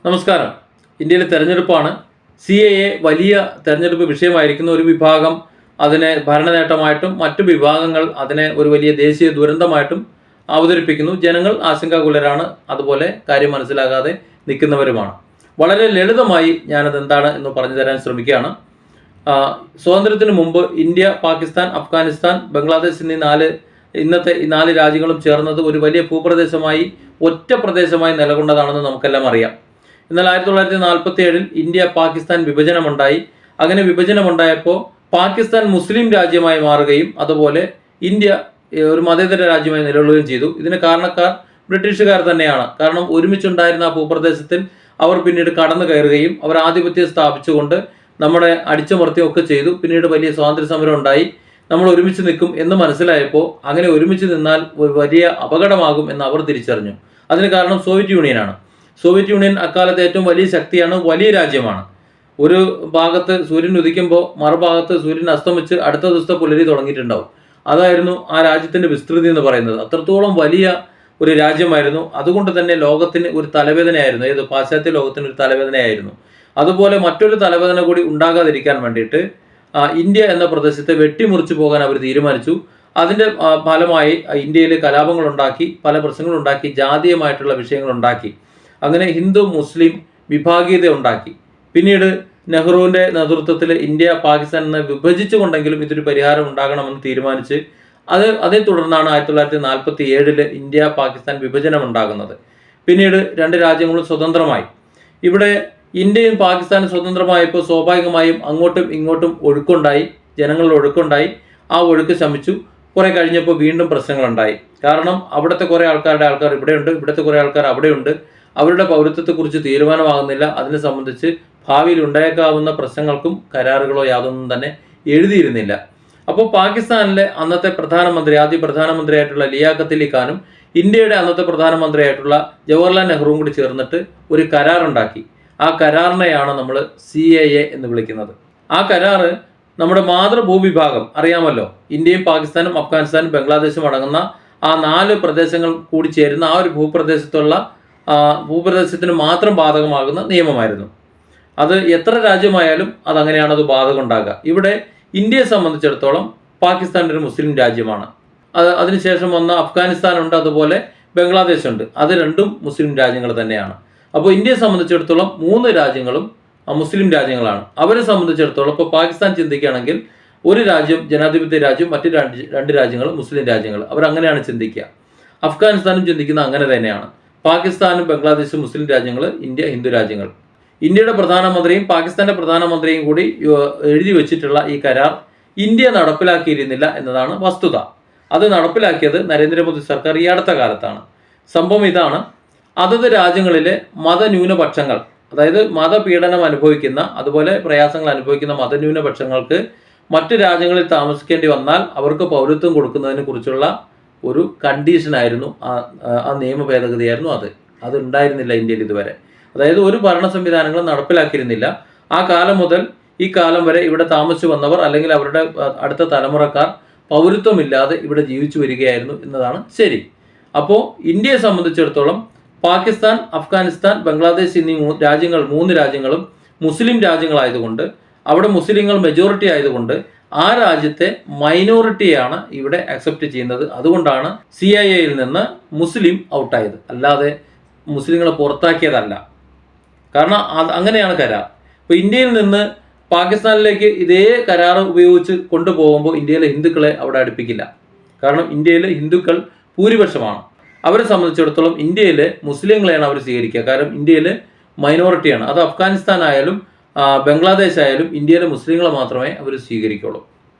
നമസ്കാരം. ഇന്ത്യയിലെ തെരഞ്ഞെടുപ്പാണ്. CAA വലിയ തെരഞ്ഞെടുപ്പ് വിഷയമായിരിക്കുന്ന ഒരു വിഭാഗം അതിനെ ഭരണനേട്ടമായിട്ടും മറ്റു വിഭാഗങ്ങൾ അതിനെ ഒരു വലിയ ദേശീയ ദുരന്തമായിട്ടും അവതരിപ്പിക്കുന്നു. ജനങ്ങൾ ആശങ്കാകുലരാണ്, അതുപോലെ കാര്യം മനസ്സിലാകാതെ നിൽക്കുന്നവരുമാണ്. വളരെ ലളിതമായി ഞാനത് എന്താണ് എന്ന് പറഞ്ഞു തരാൻ ശ്രമിക്കുകയാണ്. സ്വാതന്ത്ര്യത്തിന് മുമ്പ് ഇന്ത്യ, പാകിസ്ഥാൻ, അഫ്ഗാനിസ്ഥാൻ, ബംഗ്ലാദേശ് എന്നീ ഇന്നത്തെ ഈ 4 രാജ്യങ്ങളും ചേർന്നത് ഒരു വലിയ ഭൂപ്രദേശമായി, ഒറ്റ പ്രദേശമായി നിലകൊണ്ടതാണെന്ന് നമുക്കെല്ലാം അറിയാം. എന്നാൽ 1947 ഇന്ത്യ പാകിസ്ഥാൻ വിഭജനമുണ്ടായി. അങ്ങനെ വിഭജനമുണ്ടായപ്പോൾ പാകിസ്ഥാൻ മുസ്ലിം രാജ്യമായി മാറുകയും അതുപോലെ ഇന്ത്യ ഒരു മതേതര രാജ്യമായി നിലകൊള്ളുകയും ചെയ്തു. ഇതിന് കാരണക്കാർ ബ്രിട്ടീഷുകാർ തന്നെയാണ്. കാരണം ഒരുമിച്ചുണ്ടായിരുന്ന ആ ഭൂപ്രദേശത്തിൽ അവർ പിന്നീട് കടന്നു കയറുകയും അവർ ആധിപത്യം സ്ഥാപിച്ചുകൊണ്ട് നമ്മളെ അടിച്ചമർത്തുകയൊക്കെ ചെയ്തു. പിന്നീട് വലിയ സ്വാതന്ത്ര്യ സമരം ഉണ്ടായി. നമ്മൾ ഒരുമിച്ച് നിൽക്കും എന്ന് മനസ്സിലായപ്പോൾ അങ്ങനെ ഒരുമിച്ച് നിന്നാൽ ഒരു വലിയ അപകടമാകും എന്ന് അവർ തിരിച്ചറിഞ്ഞു. അതിന് കാരണം സോവിയറ്റ് യൂണിയനാണ്. സോവിയറ്റ് യൂണിയൻ അക്കാലത്ത് ഏറ്റവും വലിയ ശക്തിയാണ്, വലിയ രാജ്യമാണ്. ഒരു ഭാഗത്ത് സൂര്യൻ ഉദിക്കുമ്പോൾ മറുഭാഗത്ത് സൂര്യൻ അസ്തമിച്ച് അടുത്ത ദിവസത്തെ പുലരി തുടങ്ങിയിട്ടുണ്ടാവും. അതായിരുന്നു ആ രാജ്യത്തിൻ്റെ വിസ്തൃതി എന്ന് പറയുന്നത്. അത്രത്തോളം വലിയ ഒരു രാജ്യമായിരുന്നു. അതുകൊണ്ട് തന്നെ ലോകത്തിന് ഒരു തലവേദനയായിരുന്നു. ഏത് പാശ്ചാത്യ ലോകത്തിന് ഒരു തലവേദനയായിരുന്നു. അതുപോലെ മറ്റൊരു തലവേദന കൂടി ഉണ്ടാകാതിരിക്കാൻ വേണ്ടിയിട്ട് ഇന്ത്യ എന്ന പ്രദേശത്തെ വെട്ടിമുറിച്ചു പോകാൻ അവർ തീരുമാനിച്ചു. അതിൻ്റെ ഫലമായി ഇന്ത്യയിൽ കലാപങ്ങളുണ്ടാക്കി, പല പ്രശ്നങ്ങളുണ്ടാക്കി, ജാതീയമായിട്ടുള്ള വിഷയങ്ങളുണ്ടാക്കി. അങ്ങനെ ഹിന്ദു മുസ്ലിം വിഭാഗീയത ഉണ്ടാക്കി. പിന്നീട് നെഹ്റുവിൻ്റെ നേതൃത്വത്തിൽ ഇന്ത്യ പാകിസ്ഥാൻ എന്ന് വിഭജിച്ചുകൊണ്ടെങ്കിലും ഇതൊരു പരിഹാരം ഉണ്ടാകണമെന്ന് തീരുമാനിച്ച് അതേ തുടർന്നാണ് 1947 ഇന്ത്യ പാകിസ്ഥാൻ വിഭജനം ഉണ്ടാകുന്നത്. പിന്നീട് 2 രാജ്യങ്ങളും സ്വതന്ത്രമായി. ഇവിടെ ഇന്ത്യയും പാകിസ്ഥാനും സ്വതന്ത്രമായപ്പോൾ സ്വാഭാവികമായും അങ്ങോട്ടും ഇങ്ങോട്ടും ഒഴുക്കുണ്ടായി, ജനങ്ങളുടെ ഒഴുക്കുണ്ടായി. ആ ഒഴുക്ക് ശമിച്ചു. കുറെ കഴിഞ്ഞപ്പോൾ വീണ്ടും പ്രശ്നങ്ങളുണ്ടായി. കാരണം അവിടുത്തെ കുറേ ആൾക്കാർ ഇവിടെയുണ്ട്, ഇവിടുത്തെ കുറേ ആൾക്കാർ അവിടെയുണ്ട്. അവരുടെ പൗരത്വത്തെക്കുറിച്ച് തീരുമാനമാകുന്നില്ല. അതിനെ സംബന്ധിച്ച് ഭാവിയിൽ ഉണ്ടായേക്കാവുന്ന പ്രശ്നങ്ങൾക്കും കരാറുകളോ യാതൊന്നും തന്നെ എഴുതിയിരുന്നില്ല. അപ്പോൾ പാകിസ്ഥാനിലെ അന്നത്തെ ആദ്യ പ്രധാനമന്ത്രിയായിട്ടുള്ള ലിയാഖത്ത് അലി ഖാനും ഇന്ത്യയുടെ അന്നത്തെ പ്രധാനമന്ത്രിയായിട്ടുള്ള ജവഹർലാൽ നെഹ്റുവും കൂടി ചേർന്നിട്ട് ഒരു കരാറുണ്ടാക്കി. ആ കരാറിനെയാണ് നമ്മൾ CAA എന്ന് വിളിക്കുന്നത്. ആ കരാറ് നമ്മുടെ മാതൃഭൂവിഭാഗം അറിയാമല്ലോ, ഇന്ത്യയും പാകിസ്ഥാനും അഫ്ഗാനിസ്ഥാനും ബംഗ്ലാദേശും അടങ്ങുന്ന ആ 4 പ്രദേശങ്ങൾ കൂടി ചേരുന്ന ആ ഒരു ഭൂപ്രദേശത്തിന് മാത്രം ബാധകമാകുന്ന നിയമമായിരുന്നു. അത് എത്ര രാജ്യമായാലും അതങ്ങനെയാണ് അത് ബാധകം ഉണ്ടാകുക. ഇവിടെ ഇന്ത്യയെ സംബന്ധിച്ചിടത്തോളം പാകിസ്ഥാൻ ഒരു മുസ്ലിം രാജ്യമാണ്. അതിനുശേഷം വന്ന അഫ്ഗാനിസ്ഥാനുണ്ട്, അതുപോലെ ബംഗ്ലാദേശ് ഉണ്ട്. അത് രണ്ടും മുസ്ലിം രാജ്യങ്ങൾ തന്നെയാണ്. അപ്പോൾ ഇന്ത്യയെ സംബന്ധിച്ചിടത്തോളം 3 രാജ്യങ്ങളും മുസ്ലിം രാജ്യങ്ങളാണ്. അവരെ സംബന്ധിച്ചിടത്തോളം ഇപ്പോൾ പാകിസ്ഥാൻ ചിന്തിക്കുകയാണെങ്കിൽ ഒരു രാജ്യം ജനാധിപത്യ രാജ്യം, മറ്റു 2 രാജ്യങ്ങൾ മുസ്ലിം രാജ്യങ്ങൾ. അവരങ്ങനെയാണ് ചിന്തിക്കുക. അഫ്ഗാനിസ്ഥാനും ചിന്തിക്കുന്ന അങ്ങനെ തന്നെയാണ്. പാകിസ്ഥാനും ബംഗ്ലാദേശും മുസ്ലിം രാജ്യങ്ങൾ, ഇന്ത്യ ഹിന്ദു രാജ്യങ്ങൾ. ഇന്ത്യയുടെ പ്രധാനമന്ത്രിയും പാകിസ്ഥാന്റെ പ്രധാനമന്ത്രിയും കൂടി എഴുതി വെച്ചിട്ടുള്ള ഈ കരാർ ഇന്ത്യ നടപ്പിലാക്കിയിരുന്നില്ല എന്നതാണ് വസ്തുത. അത് നടപ്പിലാക്കിയത് നരേന്ദ്രമോദി സർക്കാർ ഈ അടുത്ത കാലത്താണ്. സംഭവം ഇതാണ്: അതത് രാജ്യങ്ങളിലെ മതന്യൂനപക്ഷങ്ങൾ, അതായത് മതപീഡനം അനുഭവിക്കുന്ന, അതുപോലെ പ്രയാസങ്ങൾ അനുഭവിക്കുന്ന മതന്യൂനപക്ഷങ്ങൾക്ക് മറ്റു രാജ്യങ്ങളിൽ താമസിക്കേണ്ടി വന്നാൽ അവർക്ക് പൗരത്വം കൊടുക്കുന്നതിനെ കുറിച്ചുള്ള ഒരു കണ്ടീഷനായിരുന്നു ആ നിയമ ഭേദഗതിയായിരുന്നു അത് ഉണ്ടായിരുന്നില്ല ഇന്ത്യയിൽ ഇതുവരെ. അതായത് ഒരു ഭരണ സംവിധാനങ്ങളും നടപ്പിലാക്കിയിരുന്നില്ല. ആ കാലം മുതൽ ഈ കാലം വരെ ഇവിടെ താമസിച്ചു വന്നവർ അല്ലെങ്കിൽ അവരുടെ അടുത്ത തലമുറക്കാർ പൗരത്വമില്ലാതെ ഇവിടെ ജീവിച്ചു വരികയായിരുന്നു എന്നതാണ് ശരി. അപ്പോൾ ഇന്ത്യയെ സംബന്ധിച്ചിടത്തോളം പാകിസ്ഥാൻ, അഫ്ഗാനിസ്ഥാൻ, ബംഗ്ലാദേശ് എന്നീ 3 രാജ്യങ്ങളും മുസ്ലിം രാജ്യങ്ങളായതുകൊണ്ട്, അവിടെ മുസ്ലിങ്ങൾ മെജോറിറ്റി ആയതുകൊണ്ട് ആ രാജ്യത്തെ മൈനോറിറ്റിയാണ് ഇവിടെ അക്സെപ്റ്റ് ചെയ്യുന്നത്. അതുകൊണ്ടാണ് CAAയിൽ നിന്ന് മുസ്ലിം ഔട്ടായത്, അല്ലാതെ മുസ്ലിങ്ങളെ പുറത്താക്കിയതല്ല. കാരണം അങ്ങനെയാണ് കരാർ. ഇപ്പോൾ ഇന്ത്യയിൽ നിന്ന് പാകിസ്ഥാനിലേക്ക് ഇതേ കരാർ ഉപയോഗിച്ച് കൊണ്ടുപോകുമ്പോൾ ഇന്ത്യയിലെ ഹിന്ദുക്കളെ അവിടെ അടുപ്പിക്കില്ല. കാരണം ഇന്ത്യയിലെ ഹിന്ദുക്കൾ ഭൂരിപക്ഷമാണ്. അവരെ സംബന്ധിച്ചിടത്തോളം ഇന്ത്യയിലെ മുസ്ലിങ്ങളെയാണ് അവർ സ്വീകരിക്കുക. കാരണം ഇന്ത്യയിലെ മൈനോറിറ്റിയാണ്. അത് അഫ്ഗാനിസ്ഥാൻ ആയാലും ബംഗ്ലാദേശ് ആയാലും ഇന്ത്യയിലെ മുസ്ലിങ്ങളെ മാത്രമേ അവർ സ്വീകരിക്കുള്ളൂ.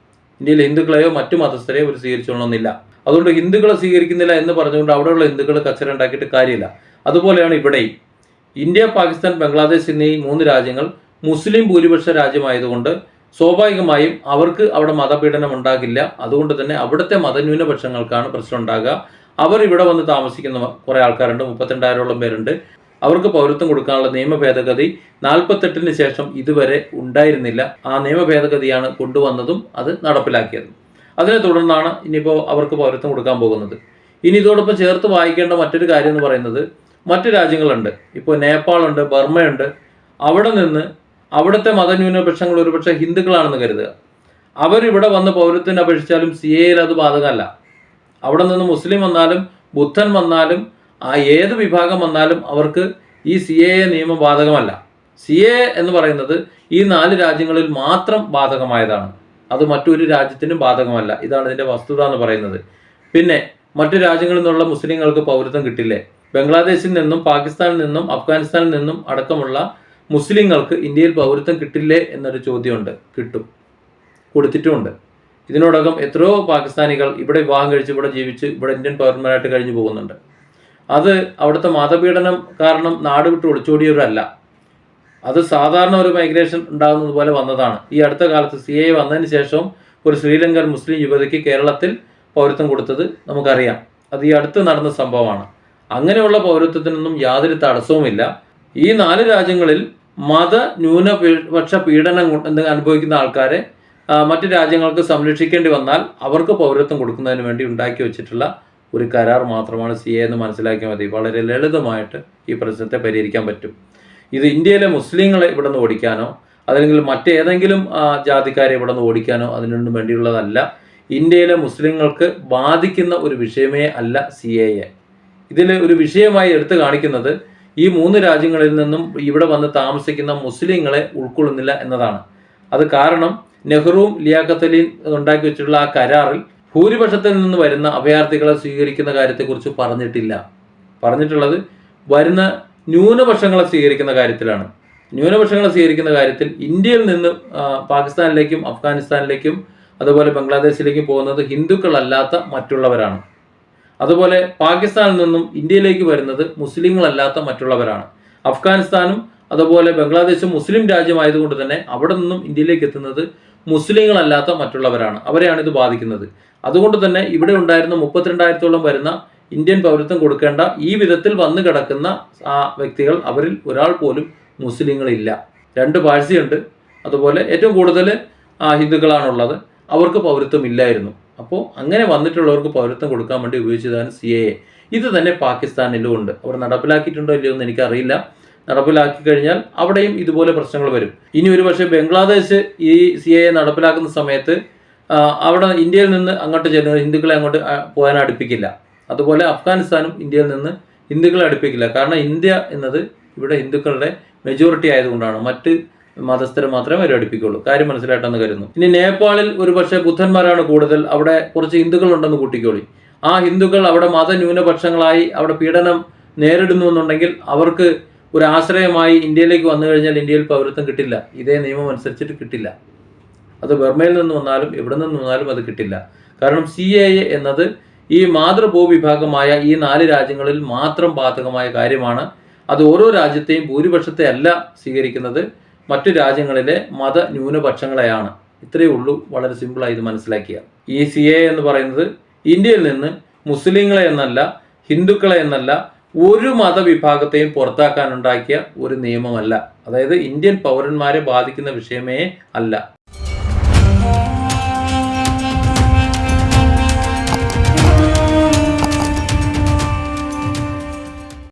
ഇന്ത്യയിലെ ഹിന്ദുക്കളെയോ മറ്റു മതസ്ഥരെയോ അവർ സ്വീകരിച്ചോളണമെന്നില്ല. അതുകൊണ്ട് ഹിന്ദുക്കളെ സ്വീകരിക്കുന്നില്ല എന്ന് പറഞ്ഞുകൊണ്ട് അവിടെയുള്ള ഹിന്ദുക്കൾ കച്ചറ ഉണ്ടാക്കിയിട്ട് കാര്യമില്ല. അതുപോലെയാണ് ഇവിടെയും. ഇന്ത്യ, പാകിസ്ഥാൻ, ബംഗ്ലാദേശ് എന്നീ 3 രാജ്യങ്ങൾ മുസ്ലിം ഭൂരിപക്ഷ രാജ്യമായതുകൊണ്ട് സ്വാഭാവികമായും അവർക്ക് അവിടെ മതപീഡനം ഉണ്ടാകില്ല. അതുകൊണ്ട് തന്നെ അവിടുത്തെ മതന്യൂനപക്ഷങ്ങൾക്കാണ് പ്രശ്നം ഉണ്ടാകുക. അവർ ഇവിടെ വന്ന് താമസിക്കുന്ന കുറേ ആൾക്കാരുണ്ട്, 32,000ഓളം പേരുണ്ട്. അവർക്ക് പൗരത്വം കൊടുക്കാനുള്ള നിയമ ഭേദഗതി 48-ന് ശേഷം ഇതുവരെ ഉണ്ടായിരുന്നില്ല. ആ നിയമ ഭേദഗതിയാണ് കൊണ്ടുവന്നതും അത് നടപ്പിലാക്കിയതും. അതിനെ തുടർന്നാണ് ഇനിയിപ്പോൾ അവർക്ക് പൗരത്വം കൊടുക്കാൻ പോകുന്നത്. ഇനി ഇതോടൊപ്പം ചേർത്ത് വായിക്കേണ്ട മറ്റൊരു കാര്യം എന്ന് പറയുന്നത്, മറ്റു രാജ്യങ്ങളുണ്ട്. ഇപ്പോൾ നേപ്പാളുണ്ട്, ബർമ്മയുണ്ട്. അവിടെ നിന്ന് അവിടുത്തെ മതന്യൂനപക്ഷങ്ങൾ ഒരുപക്ഷെ ഹിന്ദുക്കളാണെന്ന് കരുതുക. അവരിവിടെ വന്ന് പൗരത്വത്തിന് അപേക്ഷിച്ചാലും CAA അത് ബാധകമല്ല. അവിടെ നിന്ന് മുസ്ലിം വന്നാലും ബുദ്ധൻ വന്നാലും ഏത് വിഭാഗം വന്നാലും അവർക്ക് ഈ CAA നിയമം ബാധകമല്ല. CAA എന്ന് പറയുന്നത് ഈ 4 രാജ്യങ്ങളിൽ മാത്രം ബാധകമായതാണ്. അത് മറ്റൊരു രാജ്യത്തിനും ബാധകമല്ല. ഇതാണ് ഇതിൻ്റെ വസ്തുത എന്ന് പറയുന്നത്. പിന്നെ മറ്റു രാജ്യങ്ങളിൽ നിന്നുള്ള മുസ്ലിങ്ങൾക്ക് പൗരത്വം കിട്ടില്ലേ? ബംഗ്ലാദേശിൽ നിന്നും പാകിസ്ഥാനിൽ നിന്നും അഫ്ഗാനിസ്ഥാനിൽ നിന്നും അടക്കമുള്ള മുസ്ലിങ്ങൾക്ക് ഇന്ത്യയിൽ പൗരത്വം കിട്ടില്ലേ എന്നൊരു ചോദ്യമുണ്ട്. കിട്ടും, കൊടുത്തിട്ടുമുണ്ട്. ഇതിനോടകം എത്രയോ പാകിസ്ഥാനികൾ ഇവിടെ വിവാഹം കഴിച്ച് ഇവിടെ ജീവിച്ച് ഇവിടെ ഇന്ത്യൻ പൗരന്മാരായിട്ട് കഴിഞ്ഞു പോകുന്നുണ്ട്. അത് അവിടുത്തെ മതപീഡനം കാരണം നാട് വിട്ട് ഒളിച്ചോടിയവരല്ല. അത് സാധാരണ ഒരു മൈഗ്രേഷൻ ഉണ്ടാകുന്നത് പോലെ വന്നതാണ്. ഈ അടുത്ത കാലത്ത് CAA വന്നതിന് ശേഷം ഒരു ശ്രീലങ്കൻ മുസ്ലിം യുവതിക്ക് കേരളത്തിൽ പൗരത്വം കൊടുത്തത് നമുക്കറിയാം. അത് ഈ അടുത്ത് നടന്ന സംഭവമാണ്. അങ്ങനെയുള്ള പൗരത്വത്തിനൊന്നും യാതൊരു തടസ്സവുമില്ല. ഈ 4 രാജ്യങ്ങളിൽ മത ന്യൂനപക്ഷ പീഡനം അനുഭവിക്കുന്ന ആൾക്കാരെ മറ്റു രാജ്യങ്ങൾക്ക് സംരക്ഷിക്കേണ്ടി വന്നാൽ അവർക്ക് പൗരത്വം കൊടുക്കുന്നതിന് വേണ്ടി ഉണ്ടാക്കി വെച്ചിട്ടുള്ള ഒരു കരാർ മാത്രമാണ് CAA എന്ന് മനസ്സിലാക്കിയാൽ മതി. വളരെ ലളിതമായിട്ട് ഈ പ്രശ്നത്തെ പരിഹരിക്കാൻ പറ്റും. ഇത് ഇന്ത്യയിലെ മുസ്ലിങ്ങളെ ഇവിടെ നിന്ന് ഓടിക്കാനോ അല്ലെങ്കിൽ മറ്റേതെങ്കിലും ജാതിക്കാരെ ഇവിടെ നിന്ന് ഓടിക്കാനോ അതിനൊന്നും വേണ്ടിയുള്ളതല്ല. ഇന്ത്യയിലെ മുസ്ലിങ്ങൾക്ക് ബാധിക്കുന്ന ഒരു വിഷയമേ അല്ല CAA. ഇതിൽ ഒരു വിഷയമായി എടുത്തു കാണിക്കുന്നത് ഈ 3 രാജ്യങ്ങളിൽ നിന്നും ഇവിടെ വന്ന് താമസിക്കുന്ന മുസ്ലിങ്ങളെ ഉൾക്കൊള്ളുന്നില്ല എന്നതാണ്. അത് കാരണം നെഹ്റുവും ലിയാഖത്ത് അലിയും ഉണ്ടാക്കി വെച്ചിട്ടുള്ള ആ കരാറിൽ ഭൂരിപക്ഷത്തിൽ നിന്ന് വരുന്ന അഭയാർത്ഥികളെ സ്വീകരിക്കുന്ന കാര്യത്തെക്കുറിച്ച് പറഞ്ഞിട്ടില്ല. പറഞ്ഞിട്ടുള്ളത് വരുന്ന ന്യൂനപക്ഷങ്ങളെ സ്വീകരിക്കുന്ന കാര്യത്തിലാണ്. ന്യൂനപക്ഷങ്ങളെ സ്വീകരിക്കുന്ന കാര്യത്തിൽ ഇന്ത്യയിൽ നിന്ന് പാകിസ്ഥാനിലേക്കും അഫ്ഗാനിസ്ഥാനിലേക്കും അതുപോലെ ബംഗ്ലാദേശിലേക്കും പോകുന്നത് ഹിന്ദുക്കളല്ലാത്ത മറ്റുള്ളവരാണ്. അതുപോലെ പാകിസ്ഥാനിൽ നിന്നും ഇന്ത്യയിലേക്ക് വരുന്നത് മുസ്ലിങ്ങളല്ലാത്ത മറ്റുള്ളവരാണ്. അഫ്ഗാനിസ്ഥാനും അതുപോലെ ബംഗ്ലാദേശും മുസ്ലിം രാജ്യമായതുകൊണ്ട് തന്നെ അവിടെ നിന്നും ഇന്ത്യയിലേക്ക് എത്തുന്നത് മുസ്ലിങ്ങളല്ലാത്ത മറ്റുള്ളവരാണ്. അവരെയാണ് ഇത് ബാധിക്കുന്നത്. അതുകൊണ്ട് തന്നെ ഇവിടെ ഉണ്ടായിരുന്ന 32,000-ഓളം വരുന്ന ഇന്ത്യൻ പൗരത്വം കൊടുക്കേണ്ട ഈ വിധത്തിൽ വന്നു കിടക്കുന്ന വ്യക്തികൾ അവരിൽ ഒരാൾ പോലും മുസ്ലിങ്ങളില്ല. 2 പാഴ്സിയുണ്ട്. അതുപോലെ ഏറ്റവും കൂടുതൽ ഹിന്ദുക്കളാണുള്ളത്. അവർക്ക് പൗരത്വം ഇല്ലായിരുന്നു. അപ്പോൾ അങ്ങനെ വന്നിട്ടുള്ളവർക്ക് പൗരത്വം കൊടുക്കാൻ വേണ്ടി ഉപയോഗിച്ചതാണ് CAA. ഇത് തന്നെ പാകിസ്ഥാനിലും ഉണ്ട്. അവർ നടപ്പിലാക്കിയിട്ടുണ്ടോ ഇല്ലയോ എന്ന് എനിക്കറിയില്ല. നടപ്പിലാക്കി കഴിഞ്ഞാൽ അവിടെയും ഇതുപോലെ പ്രശ്നങ്ങൾ വരും. ഇനി ഒരു പക്ഷേ ബംഗ്ലാദേശ് ഈ CAA നടപ്പിലാക്കുന്ന സമയത്ത് അവിടെ ഇന്ത്യയിൽ നിന്ന് അങ്ങോട്ട് ചെല്ലുന്ന ഹിന്ദുക്കളെ അങ്ങോട്ട് പോകാൻ അടുപ്പിക്കില്ല. അതുപോലെ അഫ്ഗാനിസ്ഥാനും ഇന്ത്യയിൽ നിന്ന് ഹിന്ദുക്കളെ അടുപ്പിക്കില്ല. കാരണം ഇന്ത്യ എന്നത് ഇവിടെ ഹിന്ദുക്കളുടെ മെജോറിറ്റി ആയതുകൊണ്ടാണ്. മറ്റ് മതസ്ഥരെ മാത്രമേ അവർ അടുപ്പിക്കുള്ളൂ. കാര്യം മനസ്സിലായിട്ടെന്ന് കരുതുന്നു. ഇനി നേപ്പാളിൽ ഒരു പക്ഷേ ബുദ്ധന്മാരാണ് കൂടുതൽ. അവിടെ കുറച്ച് ഹിന്ദുക്കൾ ഉണ്ടെന്ന് കൂട്ടിക്കോളി. ആ ഹിന്ദുക്കൾ അവിടെ മതന്യൂനപക്ഷങ്ങളായി അവിടെ പീഡനം നേരിടുന്നു എന്നുണ്ടെങ്കിൽ അവർക്ക് ഒരു ആശ്രയമായി ഇന്ത്യയിലേക്ക് വന്നു കഴിഞ്ഞാൽ ഇന്ത്യയിൽ പൗരത്വം കിട്ടില്ല. ഇതേ നിയമം അനുസരിച്ചിട്ട് കിട്ടില്ല. അത് ബർമയിൽ നിന്ന് വന്നാലും എവിടെ നിന്ന് വന്നാലും അത് കിട്ടില്ല. കാരണം CAA എന്നത് ഈ മാതൃഭൂവിഭാഗമായ ഈ 4 രാജ്യങ്ങളിൽ മാത്രം ബാധകമായ കാര്യമാണ്. അത് ഓരോ രാജ്യത്തെയും ഭൂരിപക്ഷത്തെ അല്ല സ്വീകരിക്കുന്നത്, മറ്റു രാജ്യങ്ങളിലെ മത ന്യൂനപക്ഷങ്ങളെയാണ്. ഇത്രയേ ഉള്ളൂ. വളരെ സിമ്പിളായി ഇത് മനസ്സിലാക്കിയ ഈ CAA എന്ന് പറയുന്നത് ഇന്ത്യയിൽ നിന്ന് മുസ്ലിങ്ങളെ എന്നല്ല ഹിന്ദുക്കളെ എന്നല്ല ഒരു മതവിഭാഗത്തെയും പുറത്താക്കാനുണ്ടാക്കിയ ഒരു നിയമമല്ല. അതായത് ഇന്ത്യൻ പൗരന്മാരെ ബാധിക്കുന്ന വിഷയമേ അല്ല.